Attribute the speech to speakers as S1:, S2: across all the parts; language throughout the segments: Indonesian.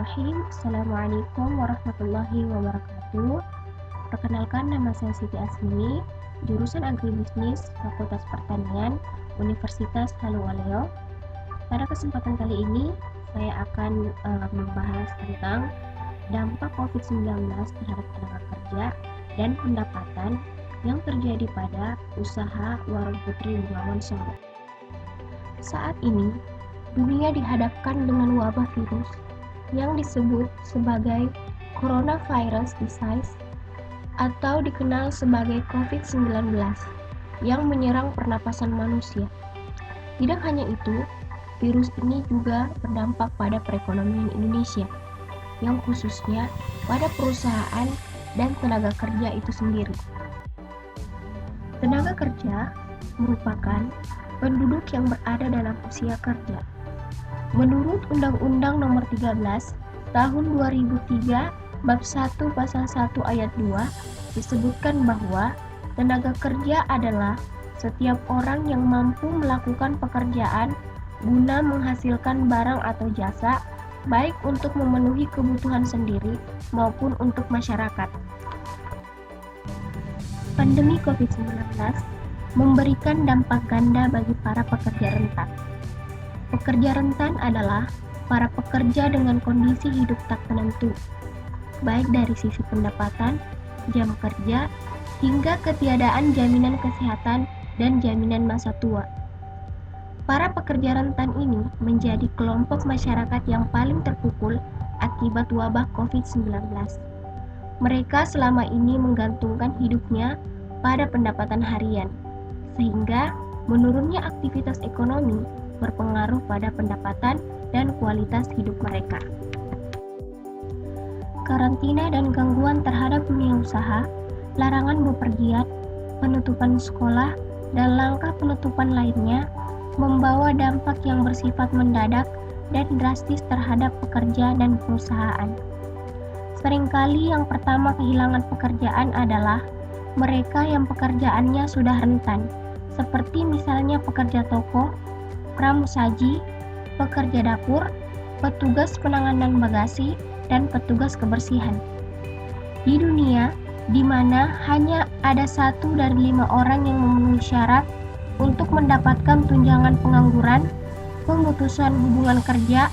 S1: Bismillahirrahmanirrahim. Assalamualaikum warahmatullahi wabarakatuh. Perkenalkan, nama saya Siti Asmini, jurusan Agribisnis, Fakultas Pertanian, Universitas Haluoleo. Pada kesempatan kali ini, saya akan membahas tentang dampak COVID-19 terhadap tenaga kerja dan pendapatan yang terjadi pada usaha Warung Putri Bengawan Solo. Saat ini, dunia dihadapkan dengan wabah virus yang disebut sebagai coronavirus disease atau dikenal sebagai COVID-19 yang menyerang pernapasan manusia. Tidak hanya itu, virus ini juga berdampak pada perekonomian Indonesia, yang khususnya pada perusahaan dan tenaga kerja itu sendiri. Tenaga kerja merupakan penduduk yang berada dalam usia kerja. Menurut Undang-Undang Nomor 13 Tahun 2003 Bab 1 Pasal 1 Ayat 2 disebutkan bahwa tenaga kerja adalah setiap orang yang mampu melakukan pekerjaan guna menghasilkan barang atau jasa, baik untuk memenuhi kebutuhan sendiri maupun untuk masyarakat. Pandemi COVID-19 memberikan dampak ganda bagi para pekerja rentan. Pekerja rentan adalah para pekerja dengan kondisi hidup tak menentu, baik dari sisi pendapatan, jam kerja, hingga ketiadaan jaminan kesehatan dan jaminan masa tua. Para pekerja rentan ini menjadi kelompok masyarakat yang paling terpukul akibat wabah COVID-19. Mereka selama ini menggantungkan hidupnya pada pendapatan harian, sehingga menurunnya aktivitas ekonomi berpengaruh pada pendapatan dan kualitas hidup mereka. Karantina dan gangguan terhadap dunia usaha, larangan bepergian, penutupan sekolah, dan langkah penutupan lainnya membawa dampak yang bersifat mendadak dan drastis terhadap pekerja dan perusahaan. Seringkali yang pertama kehilangan pekerjaan adalah mereka yang pekerjaannya sudah rentan, seperti misalnya pekerja toko, pramusaji, pekerja dapur, petugas penanganan bagasi, dan petugas kebersihan. Di dunia, di mana hanya ada 1 dari 5 orang yang memenuhi syarat untuk mendapatkan tunjangan pengangguran, pemutusan hubungan kerja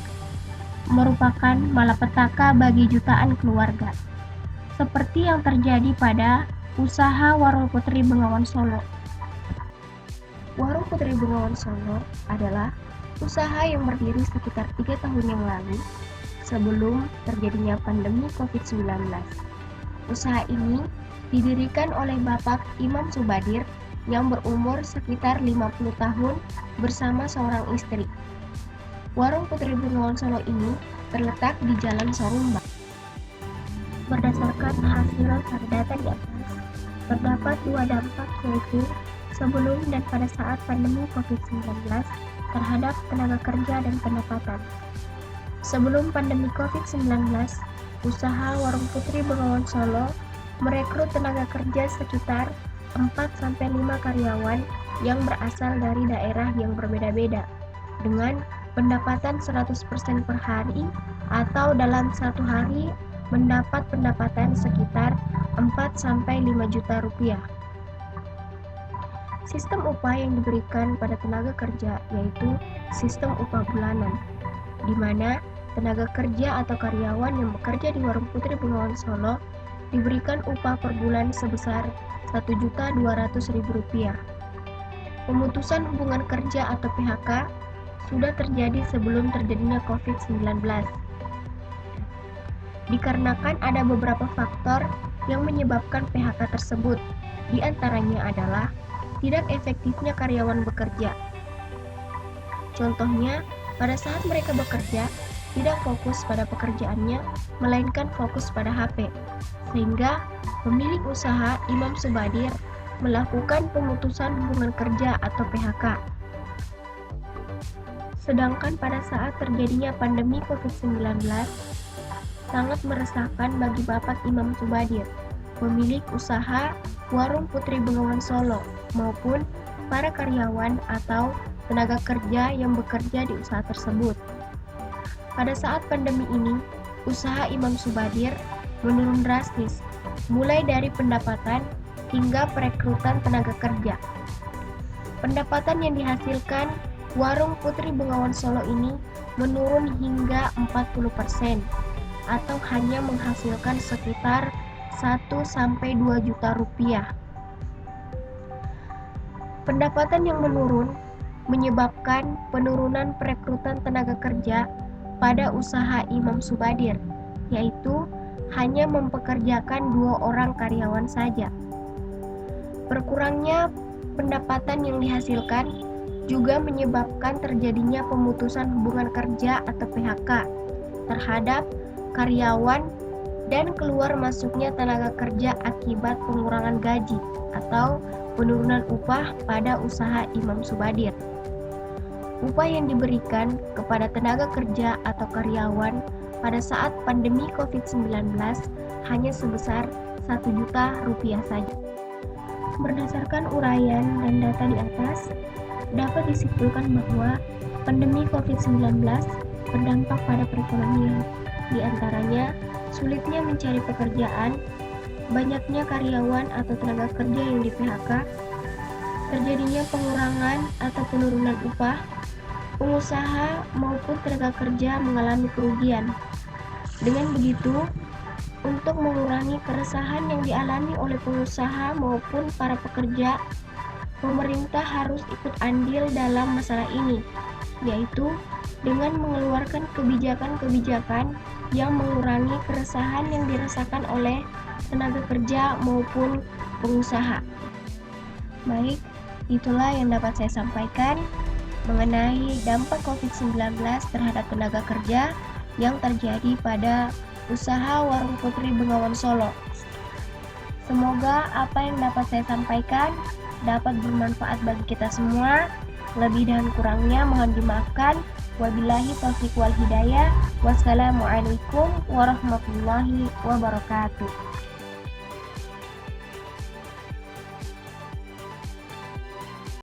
S1: merupakan malapetaka bagi jutaan keluarga. Seperti yang terjadi pada usaha Warung Putri Bengawan Solo. Warung Putri Bengawan Solo adalah usaha yang berdiri sekitar 3 tahun yang lalu sebelum terjadinya pandemi COVID-19. Usaha ini didirikan oleh Bapak Imam Subadir yang berumur sekitar 50 tahun bersama seorang istri. Warung Putri Bengawan Solo ini terletak di Jalan Sorumba. Berdasarkan hasil data di atas, terdapat 2 dampak, yaitu sebelum dan pada saat pandemi COVID-19 terhadap tenaga kerja dan pendapatan. Sebelum pandemi COVID-19, usaha Warung Putri Bengawan Solo merekrut tenaga kerja sekitar 4-5 karyawan yang berasal dari daerah yang berbeda-beda, dengan pendapatan 100% per hari atau dalam satu hari mendapat pendapatan sekitar 4-5 juta rupiah. Sistem upah yang diberikan pada tenaga kerja yaitu sistem upah bulanan, di mana tenaga kerja atau karyawan yang bekerja di Warung Putri Bengawan Solo diberikan upah per bulan sebesar Rp1.200.000. Pemutusan hubungan kerja atau PHK sudah terjadi sebelum terjadinya COVID-19. Dikarenakan ada beberapa faktor yang menyebabkan PHK tersebut, di antaranya adalah tidak efektifnya karyawan bekerja. Contohnya, pada saat mereka bekerja, tidak fokus pada pekerjaannya, melainkan fokus pada HP, sehingga pemilik usaha Imam Subadir melakukan pemutusan hubungan kerja atau PHK. Sedangkan pada saat terjadinya pandemi COVID-19, sangat meresahkan bagi Bapak Imam Subadir, pemilik usaha Warung Putri Bengawan Solo, maupun para karyawan atau tenaga kerja yang bekerja di usaha tersebut. Pada saat pandemi ini, usaha Imam Subadir menurun drastis, mulai dari pendapatan hingga perekrutan tenaga kerja. Pendapatan yang dihasilkan warung Putri Bengawan Solo ini menurun hingga 40% atau hanya menghasilkan sekitar 1-2 juta rupiah. Pendapatan yang menurun menyebabkan penurunan perekrutan tenaga kerja pada usaha Imam Subadir, yaitu hanya mempekerjakan 2 orang karyawan saja. Berkurangnya pendapatan yang dihasilkan juga menyebabkan terjadinya pemutusan hubungan kerja atau PHK terhadap karyawan dan keluar masuknya tenaga kerja akibat pengurangan gaji atau penurunan upah pada usaha Imam Subadir. Upah yang diberikan kepada tenaga kerja atau karyawan pada saat pandemi COVID-19 hanya sebesar 1 juta rupiah saja. Berdasarkan uraian dan data di atas, dapat disimpulkan bahwa pandemi COVID-19 berdampak pada perekonomian, di antaranya sulitnya mencari pekerjaan, banyaknya karyawan atau tenaga kerja yang di-PHK, terjadinya pengurangan atau penurunan upah, pengusaha maupun tenaga kerja mengalami kerugian. Dengan begitu, untuk mengurangi keresahan yang dialami oleh pengusaha maupun para pekerja, pemerintah harus ikut andil dalam masalah ini, yaitu dengan mengeluarkan kebijakan-kebijakan yang mengurangi keresahan yang dirasakan oleh tenaga kerja maupun pengusaha. Baik, itulah yang dapat saya sampaikan mengenai dampak COVID-19 terhadap tenaga kerja yang terjadi pada usaha Warung Putri Bengawan Solo. Semoga apa yang dapat saya sampaikan dapat bermanfaat bagi kita semua. Lebih dan kurangnya mohon dimaafkan. Wabillahi taufiq wal hidayah. Wassalamualaikum warahmatullahi wabarakatuh.